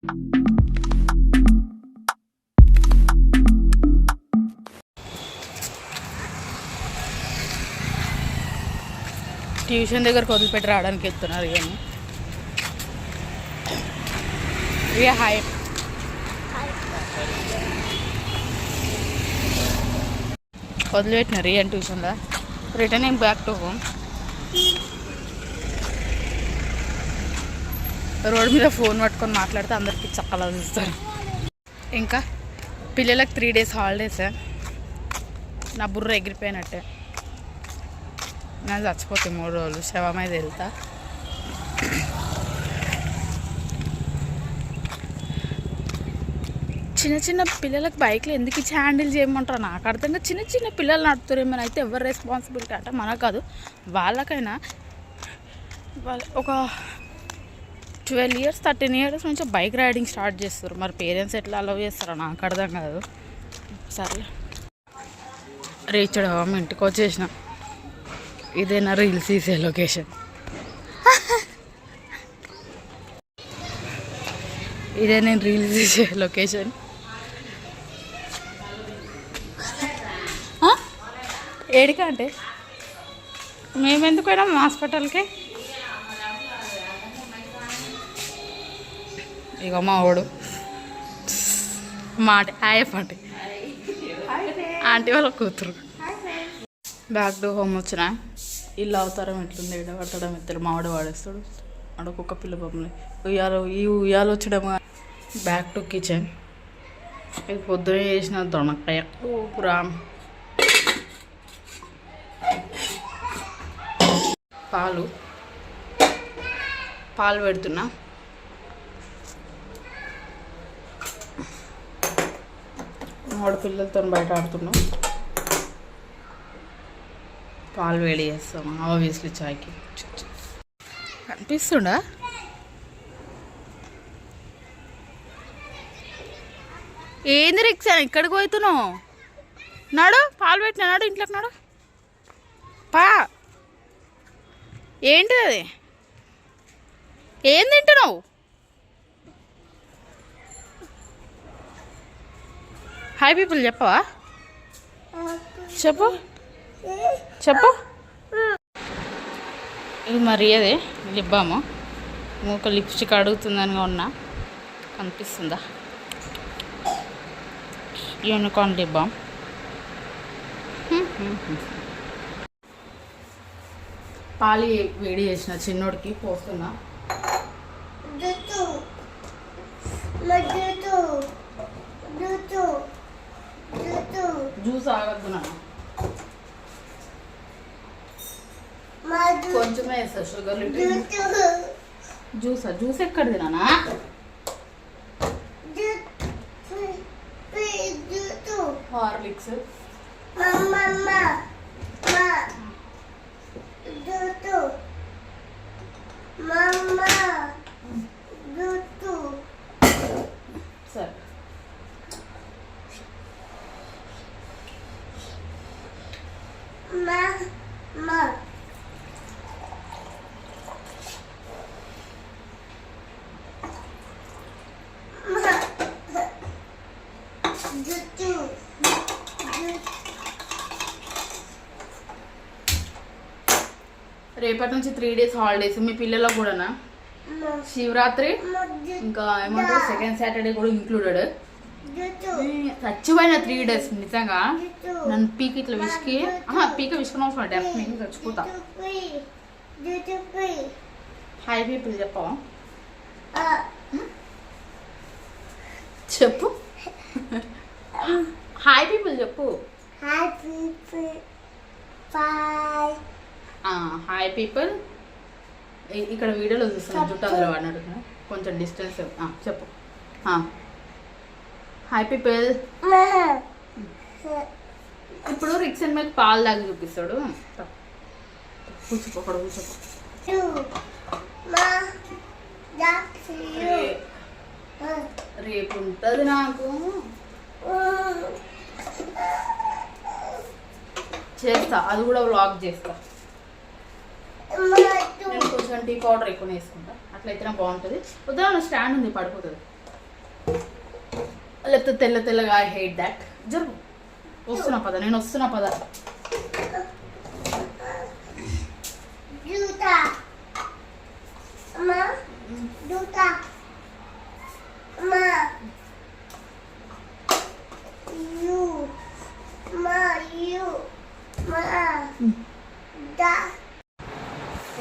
Tuition దగ్గరకు వదిలిపెట్టి రావడానికి వెళ్తున్నారు కానీ హాయ్ వదిలిపెట్టినారు అని ట్యూషన్లో రిటర్న్ ఏం బ్యాక్ టు హోమ్. రోడ్ మీద ఫోన్ పట్టుకొని మాట్లాడితే అందరికి చక్కలా చూస్తారు. ఇంకా పిల్లలకు 3 days హాలిడేస్. నా బుర్ర ఎగిరిపోయినట్టే. నేను చచ్చిపోతే 3 రోజులు శవం మీద వెళ్తా. చిన్న చిన్న పిల్లలకు బైక్లో ఎందుకు ఇచ్చి హ్యాండిల్ చేయమంటారు నాకు అర్థంగా. చిన్న చిన్న పిల్లలు నడుపుతారేమని అయితే ఎవరు రెస్పాన్సిబిలిటీ అంటే మనకు కాదు, వాళ్ళకైనా. ఒక 12 years 13 years నుంచి బైక్ రైడింగ్ స్టార్ట్ చేస్తారు. మరి పేరెంట్స్ ఎట్లా అలౌ చేస్తారో నాకు అర్థం కాదు. సరే రీచ్డ్ హోమ్, ఇంటికి వచ్చేసిన. ఇదేనా రీల్స్ తీసే లొకేషన్? ఇదే నేను రీల్స్ తీసే లొకేషన్. ఏడికా అంటే మేము ఎందుకు పోయినాం హాస్పిటల్కి? ఇక మా వాడు మాట చెప్పండి ఆంటీ వాళ్ళ కూతురు. బ్యాక్ టు హోమ్ వచ్చిన. ఇల్లు అవతారం ఎట్లుంది, ఎడ పట్టడం ఎత్తాడు, మావాడు వాడేస్తాడు. అడొక పిల్ల బొమ్మలు ఉయ్యాలు వచ్చడం. Back to kitchen. ఇది పొద్దున చేసిన దొనకాయ కూర. పాలు పెడుతున్నా. వాడు పిల్లలతో బయట ఆడుతున్నాం. పాలు వేడి చేస్తాం ఆబ్వియస్లీ చాయ్కి. కనిపిస్తుండా? ఏంది రిక్సా ఇక్కడికి పోతున్నావు? నాడు పాలు పెట్టినా, నాడు ఇంట్లోకి నాడు. పా ఏంటిది అది? ఏం తింటున్నావు? హాయ్ పీపుల్ చెప్పవా? చెప్పు చెప్పు. ఇది మరి అదే లిబ్బాము. మూక లిప్స్టిక్ అడుగుతుందని ఉన్నా. కనిపిస్తుందా? Unicorn lip balm. పాలు వేడి చేసిన చిన్నోడికి పోస్తున్నా. జ్యూస్ ఆగద్దు నాన్న, కొంచెమే వేస్తా షుగర్. జ్యూస్ ఎక్కడిది నాన్న? హార్లిక్స్. సరే రేపటి నుంచి 3 days హాలిడేస్. మీ పిల్లలకు కూడానా? శివరాత్రి ఇంకా ఏమంటారు సెకండ్ సాటర్డే కూడా ఇంక్లూడెడ్. చచ్చిపోయిన 3 days నిజంగా. నన్ను పీక ఇట్లా విసికి పీక విసుకుని అవసరం డెఫ్ నేను చచ్చిపోతా. హాయ్ పీపుల్ చెప్పవా? చెప్పు. హాయ్ పీపుల్ చెప్పు. Hi people. ఇక్కడ వీడియోలో చూస్తున్నా జుట్టు అందులో వాడినట్టు కొంచెం డిస్టెన్స్ చెప్పు. Hi people. ఇప్పుడు రిక్సన్ మీకు పాలు దాకా చూపిస్తాడు. కూర్చోపో, అక్కడ కూర్చోపో. రేపు ఉంటుంది నాకు. చేస్తా, అది కూడా వ్లాగ్ చేస్తా. నేను కొంచెం టీ పౌడర్ ఎక్కువ వేసుకుంటా, అట్లయితేనే బాగుంటుంది. వద్దా స్టాండ్ ఉంది పడిపోతుంది. లేకపోతే తెల్ల తెల్లగా ఐ హేట్ దాట్. జరుగు, వస్తున్నా పద, నేను వస్తున్నా పద.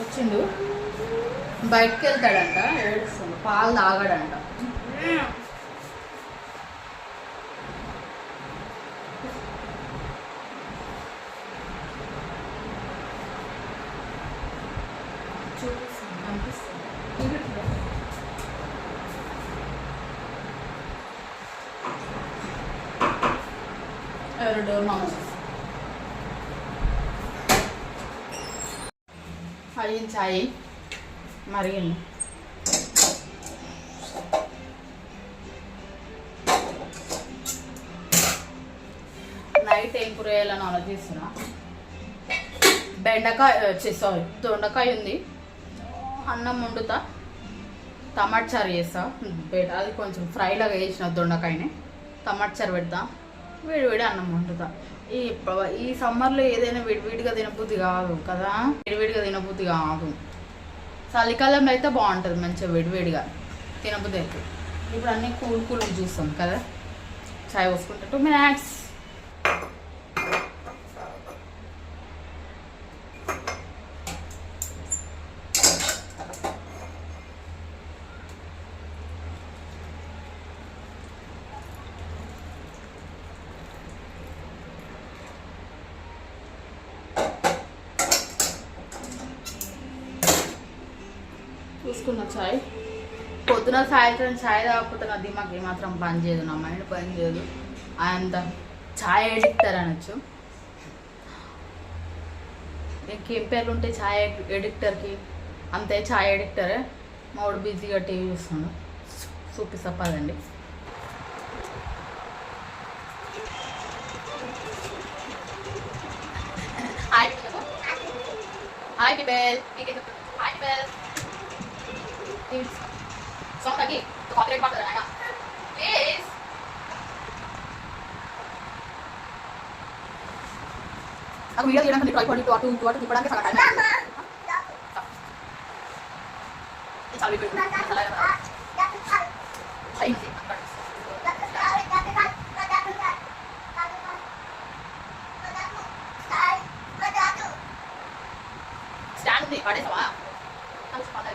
వచ్చిండు, బయటకు వెళ్తాడంట, ఏడుస్తుండు, పాలు తాగాడంట. ఎవరు డోర్ మామూలు అయ్యింది చాయ్ మరిగింది. నైట్ ఏం కూర వేయాలని ఆలోచిస్తున్నా. దొండకాయ ఉంది, అన్నం వండుతా, టమాటా చారు చేస్తా. అది కొంచెం ఫ్రై లాగా వేసిన దొండకాయని టమాటా చారు పెడతా, వేడివేడి అన్నం వండుతా. ఈ సమ్మర్లో ఏదైనా విడివిడిగా తినబుద్ధి కాదు కదా, విడివిడిగా తినబుద్ధి కాదు. చలికాలంలో అయితే బాగుంటుంది, మంచిగా విడివేడిగా తినబుద్ధి అవుతుంది. ఇప్పుడు అన్నీ కూల్ కూల్ చూస్తాం కదా. చాయ్ పోసుకుంటా 2 minutes. చూసుకున్న చాయ్ పొద్దున సాయంత్రం చాయ్ తాగకపోతే నా దిమాగ్ ఏమాత్రం పని చేయదు, నా మైండ్ పని చేయదు. అంత చాయ్ ఎడిక్టర్ అనొచ్చు. ఇంకేం పేర్లు ఉంటాయి చాయ్ ఎడిక్టర్కి? అంతే, చాయ్ ఎడిక్టరే. మావాడు బిజీగా టీవీ చూస్తున్నాడు, చూపిస్తా పదండి. హాయ్ బిబెల్, హాయ్ బిబెల్. Song lagi, tu copyright part ada. Please. Aku video dia nanti tripod itu waktu dipadang ke sangat time. Ini salah video. Salah. Stand ni, pada sama. Harus pada.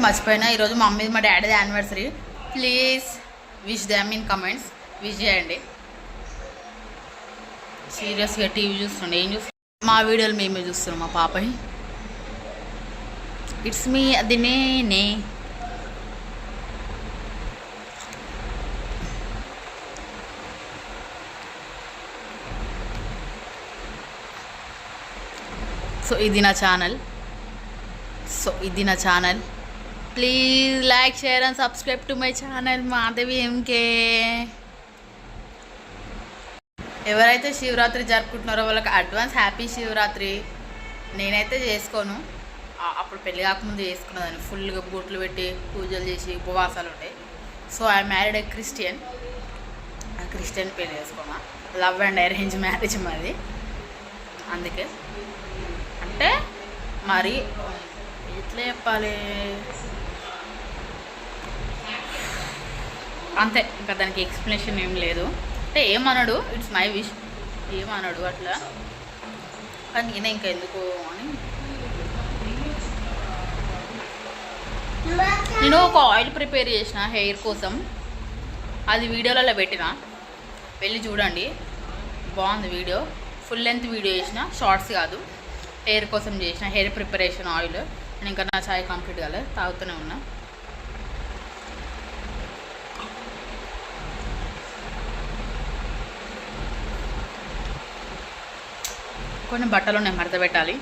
మర్చిపోయినా, ఈరోజు మా mummy మా డాడీది anniversary. Please wish them in comments, wish చేయండి. సీరియస్గా TV చూస్తుండే, ఏం చూస్తుండే? మా వీడియోలు మేమే చూస్తున్నాం, మా పాపని. ఇట్స్ మీ, అది నేనే. సో ఇది నా channel. Please like, share and subscribe to my channel Madhavi MK. ఎవరైతే శివరాత్రి జరుపుకుంటున్నారో వాళ్ళకి అడ్వాన్స్ హ్యాపీ శివరాత్రి. నేనైతే చేసుకోను, అప్పుడు పెళ్ళి కాకముందు చేసుకున్నదాన్ని. ఫుల్గా బొట్లు పెట్టి పూజలు చేసి ఉపవాసాలు ఉంటాయి. So I married a Christian పెళ్ళి చేసుకున్నా. లవ్ అండ్ అరేంజ్ మ్యారేజ్ మాది. అందుకే అంటే మరి ఎట్లా చెప్పాలి, అంతే, ఇంకా దానికి ఎక్స్ప్లెనేషన్ ఏం లేదు. అంటే ఏమన్నాడు, ఇట్స్ మై విష్, ఏమన్నాడు అట్లా. కానీ నేనే ఇంకా ఎందుకు అని నేను ఒక ఆయిల్ ప్రిపేర్ చేసిన హెయిర్ కోసం. అది వీడియోలలో పెట్టిన, వెళ్ళి చూడండి, బాగుంది వీడియో. ఫుల్ లెంత్ వీడియో చేసిన, షార్ట్స్ కాదు. హెయిర్ కోసం చేసిన హెయిర్ ప్రిపరేషన్ ఆయిల్. నేను ఇంకా నా చాయ్ కంప్లీట్ కాలేదు, తాగుతూనే ఉన్నా. కొన్ని బట్టలు ఉన్నాయి, మడత పెట్టాలి.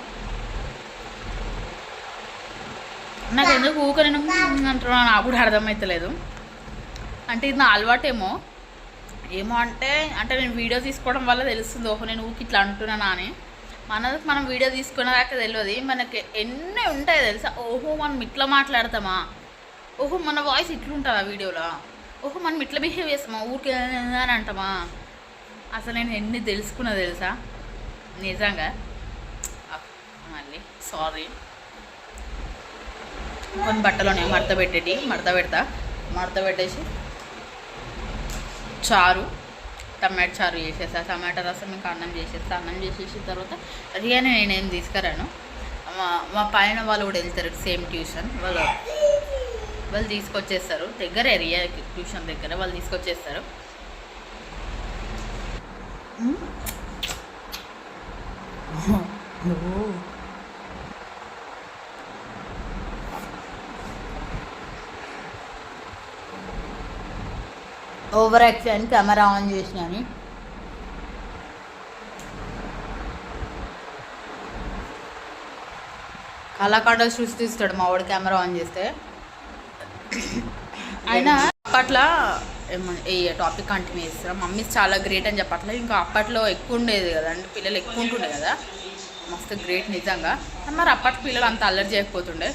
నాకు ఎందుకు ఊక నేను అంటున్నా, నాకు కూడా అర్థమవుతలేదు. అంటే ఇది నా అలవాటేమో ఏమో అంటే నేను వీడియో తీసుకోవడం వల్ల తెలుస్తుంది. ఓహో నేను ఊరికి ఇట్లా అంటున్నానా అని. మనం వీడియో తీసుకునేదాకా తెలియదు. మనకి ఎన్ని ఉంటాయి తెలుసా. ఓహో మనం ఇట్లా మాట్లాడతామా, ఓహో మన వాయిస్ ఇట్లుంటుందా వీడియోలో, ఓహో మనం ఇట్లా బిహేవ్ చేస్తామా ఊరికి అని అంటామా. అసలు నేను ఎన్ని తెలుసుకున్నా తెలుసా నిజంగా. మళ్ళీ సారీ. కొన్ని బట్టలోనే మడత పెట్టేసి చారు, టమాటా చారు చేసేస్తా. టమాటా రసం ఇంకా అన్నం చేసేసిన తర్వాత రియాని నేనేం తీసుకురాను. మా పైన వాళ్ళు కూడా వెళ్తారు సేమ్ ట్యూషన్. వాళ్ళు తీసుకొచ్చేస్తారు. దగ్గరే రియా ట్యూషన్ దగ్గర వాళ్ళు తీసుకొచ్చేస్తారు. ఓవర్ యాక్షన్ కెమెరా ఆన్ చేసినాను. కళాఖండ సృష్టిస్తాడు మా వాడు కెమెరా ఆన్ చేస్తే. అయినా అప్పట్లో ఈ టాపిక్ కంటిన్యూ చేస్తాం. మమ్మీస్ చాలా గ్రేట్ అని చెప్పట్లేదు. ఇంకా అప్పట్లో ఎక్కువ ఉండేది కదా, అంటే పిల్లలు ఎక్కువ ఉంటుండే కదా, మస్తు గ్రేట్ నిజంగా. మరి అప్పటి పిల్లలు అంత అల్లరి చేయకపోతుండే.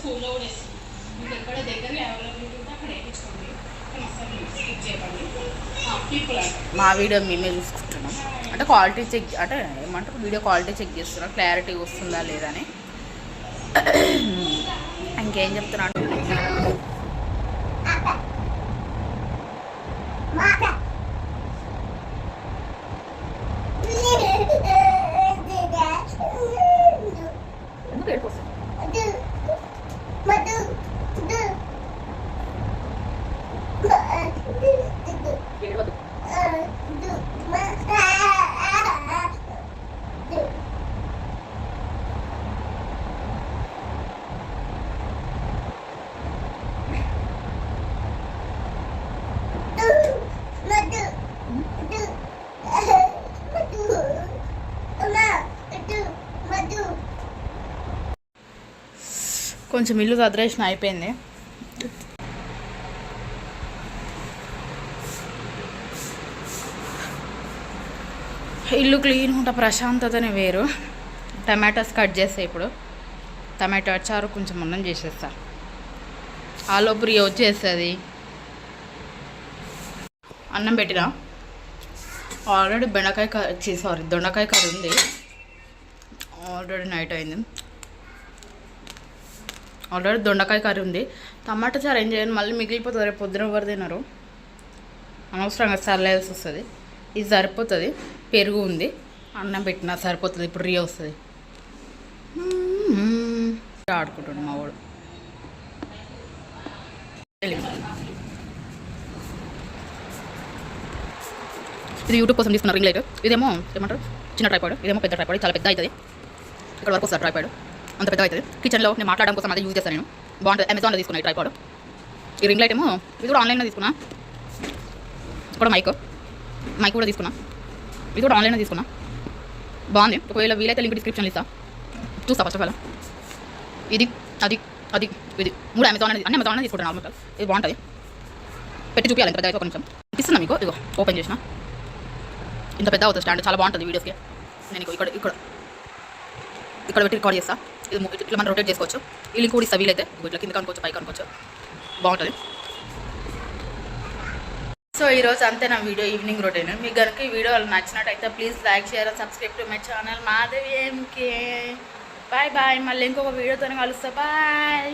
మా వీడియో మేమే చూసుకుంటున్నాం. అంటే క్వాలిటీ చెక్, అంటే ఏమంటారు వీడియో క్వాలిటీ చెక్ చేస్తున్నాం, క్లారిటీ వస్తుందా లేదా అని. ఇంకేం చెప్తున్నాను, కొంచెం ఇల్లు సదరేషన్ అయిపోయింది. ఇల్లు క్లీన్ ఉంటా, ప్రశాంతతనే వేరు. టమాటాస్ కట్ చేస్తా. ఇప్పుడు టమాటా చారు కొంచెం అన్నం చేసేస్తా. ఆలోపు రియా వచ్చేస్తుంది. అన్నం పెట్టినా. ఆల్రెడీ దొండకాయ కర్రీ ఉంది. ఆల్రెడీ నైట్ అయింది. ఆల్రెడీ దొండకాయ కర్రీ ఉంది. టమాటా చారు ఏం చేయండి, మళ్ళీ మిగిలిపోతుంది. రేపు పొద్దున ఎవరు తినరు, అనవసరంగా సర్లేయాల్సి వస్తుంది. ఇది సరిపోతుంది. పెరుగు ఉంది, అన్నం పెట్టినా సరిపోతుంది. ఇప్పుడు రియా వస్తుంది. ఆడుకుంటాడు మా వాడు. ఇది యూట్యూబ్ కోసం తీసుకున్న రింగ్ లైట్. ఇదేమో ఏమంటారు చిన్న ట్రైపాడ్, ఇదేమో పెద్ద ట్రైపాడ్. చాలా పెద్ద అవుతుంది. ఇక్కడ వరకు వస్తుంది ట్రైపాడ్, అంత పెద్ద అవుతుంది. కిచెన్లో నేను మాట్లాడడం కోసం అదే యూజ్ చేస్తాను నేను. బాగుంటుంది. అమెజాన్లో తీసుకున్నా ఈ ట్రైపాడ్. ఈ రింగ్ లైట్ ఏమో ఇది కూడా ఆన్లైన్లో తీసుకున్నా. ఇక్కడ మైక్ కూడా తీసుకున్నా. ఇది కూడా ఆన్లైన్లో తీసుకున్నా. బాగుంది. ఒకవేళ వీలైతే లింక్ డిస్క్రిప్షన్లో ఇస్తా, చూస్తా. ఫస్ట్ ఆఫ్ ఆల్ ఇది అది ఇది మూడు అమెజాన్లో తీసుకుంటాను. నార్మల్ ఇది బాగుంటుంది. పెట్టి చూపించాలి ఎంత పెద్ద. ఒక నిమిషం ఇస్తున్నా మీకు. ఇగో ఓపెన్ చేసిన ఇంత పెద్ద అవుతుంది స్టాండ్. చాలా బాగుంటుంది వీడియోస్కి. నేను ఇక్కడ పెట్టి రికార్డ్ చేస్తా. ఇది ఇట్లా మనం రొటేట్ చేసుకోవచ్చు. ఈ లింక్ కూడా ఇస్తా వీలైతే. ఇట్లా కింద కనుకోవచ్చు, పైకి కనుకోవచ్చు. బాగుంటుంది. సో ఈరోజు అంతే నా వీడియో, ఈవినింగ్ రొటీన్. మీకు కనుక ఈ వీడియో నచ్చినట్టయితే please like, share and subscribe to my channel Madhavi MK. Bye bye. మళ్ళీ ఇంకొక వీడియోతో కలుస్తా. బాయ్.